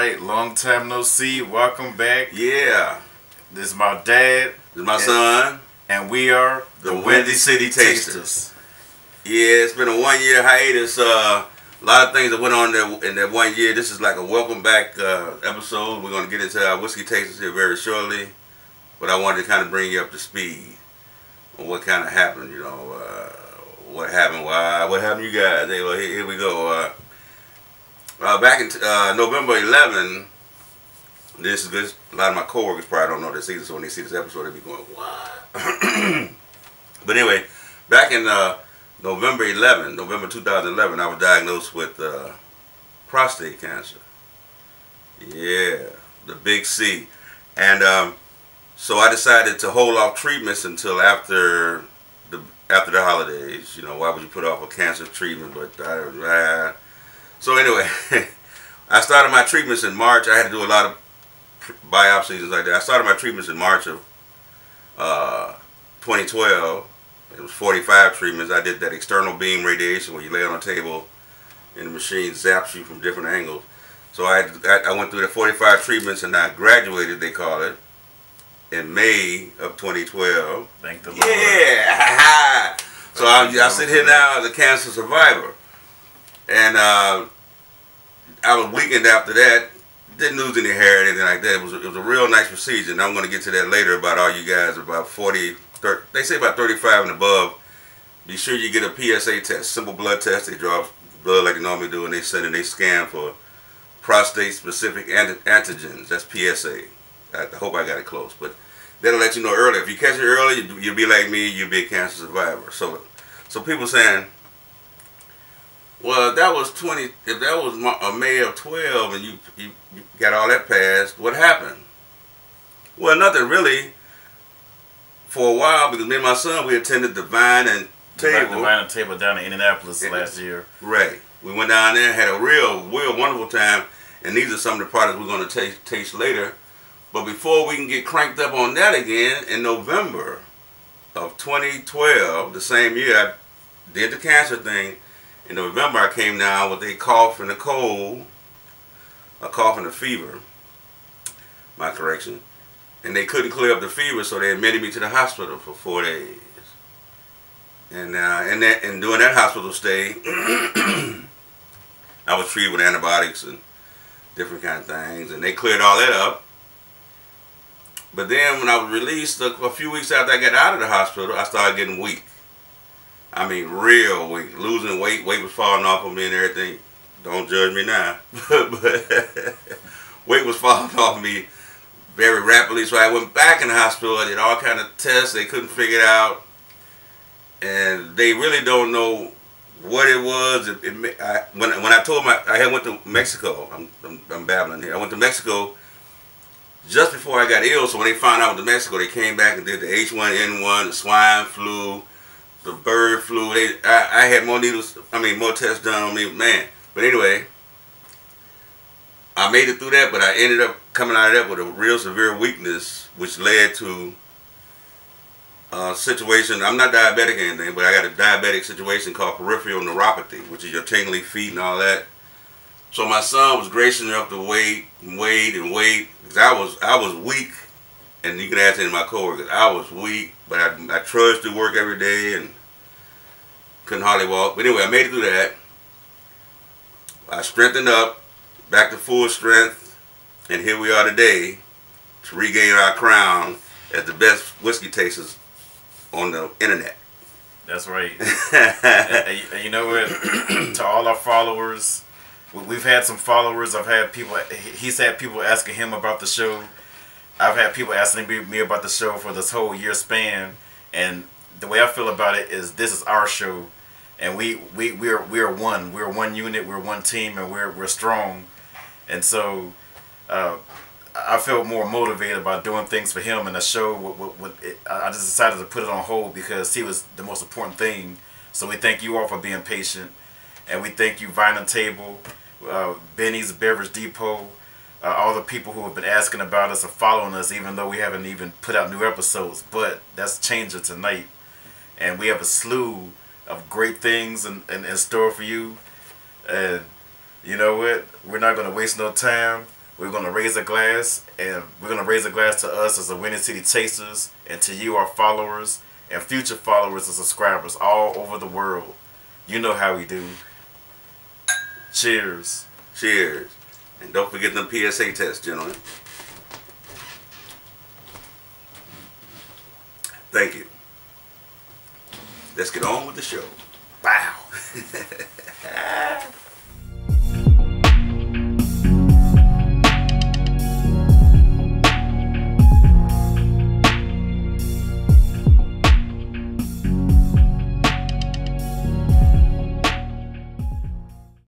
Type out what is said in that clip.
right, long time no see. Welcome back. Yeah. This is my dad. This is my son. And we are the Windy City Tasters. Yeah, it's been a 1 year hiatus. A lot of things that went on there in that 1 year. This is like a welcome back episode. We're going to get into our whiskey tasters here very shortly. But I wanted to kind of bring you up to speed on what kind of happened, you know, what happened, why, what happened you guys. Hey, well, here we go. Back in November 11, this is good. A lot of my coworkers probably don't know this either, so when they see this episode, they'll be going, what? But anyway, back in November 2011, I was diagnosed with prostate cancer. Yeah, the big C. And so I decided to hold off treatments until after the holidays. You know, why would you put off a cancer treatment? But so anyway, I started my treatments in March. I had to do a lot of biopsies and like that. I started my treatments in March of 2012. It was 45 treatments. I did that external beam radiation where you lay on a table and the machine zaps you from different angles. So I went through the 45 treatments and I graduated, they call it, in May of 2012. Thank the Lord. Yeah! So I sit here now as a cancer survivor. And I was weakened after that. Didn't lose any hair or anything like that. It was a real nice procedure, and I'm going to get to that later about all you guys about 40, 30, they say about 35 and above. Be sure you get a PSA test, simple blood test. They draw blood like they normally do, and they send and they scan for prostate-specific antigens. That's PSA. I hope I got it close, but that'll let you know early. If you catch it early, you'll be like me. You'll be a cancer survivor. So people saying, well, if that was May of 12 and you got all that passed, what happened? Well, nothing really. For a while, because me and my son, we attended Divine and Table. Divine and Table down in Indianapolis last year. Right. We went down there and had a real wonderful time. And these are some of the products we're going to taste later. But before we can get cranked up on that again, in November of 2012, the same year I did the cancer thing, in November I came down with a cough and a cold, a cough and a fever, my correction, and they couldn't clear up the fever, so they admitted me to the hospital for 4 days. And during that hospital stay, I was treated with antibiotics and different kind of things, and they cleared all that up. But then when I was released, a few weeks after I got out of the hospital, I started getting weak. I mean, real weak. Losing weight. Weight was falling off of me and everything. Don't judge me now. but weight was falling off of me very rapidly. So I went back in the hospital. I did all kind of tests. They couldn't figure it out. And they really don't know what it was. When I told them I had went to Mexico. I'm babbling here. I went to Mexico just before I got ill. So when they found out I went to Mexico, they came back and did the H1N1, the swine flu, the bird flu. I had more needles, more tests done on me, man. But anyway, I made it through that, but I ended up coming out of that with a real severe weakness, which led to a situation. I'm not diabetic or anything, but I got a diabetic situation called peripheral neuropathy, which is your tingling feet and all that. So my son was gracious enough to wait and wait, because I was weak. And you can ask any of my coworkers, I was weak, but I trudged to work every day and couldn't hardly walk. But anyway, I made it through that. I strengthened up, back to full strength, and here we are today to regain our crown as the best whiskey tasters on the internet. That's right. and you know what? To all our followers, we've had some followers. He's had people asking him about the show. I've had people asking me about the show for this whole year span, and the way I feel about it is this is our show, and we're one. We're one unit. We're one team, and we're strong. And so I feel more motivated about doing things for him and the show. I just decided to put it on hold because he was the most important thing. So we thank you all for being patient, and we thank you, Vine and Table, Benny's Beverage Depot. All the people who have been asking about us or following us, even though we haven't even put out new episodes. But that's changing tonight. And we have a slew of great things in store for you. And you know what? We're not going to waste no time. We're gonna raise a glass, and we're gonna raise a glass to us as the Winning City Tasters, and to you, our followers, and future followers and subscribers all over the world. You know how we do. Cheers. Cheers. And don't forget them PSA tests, gentlemen. Thank you. Let's get on with the show. Wow.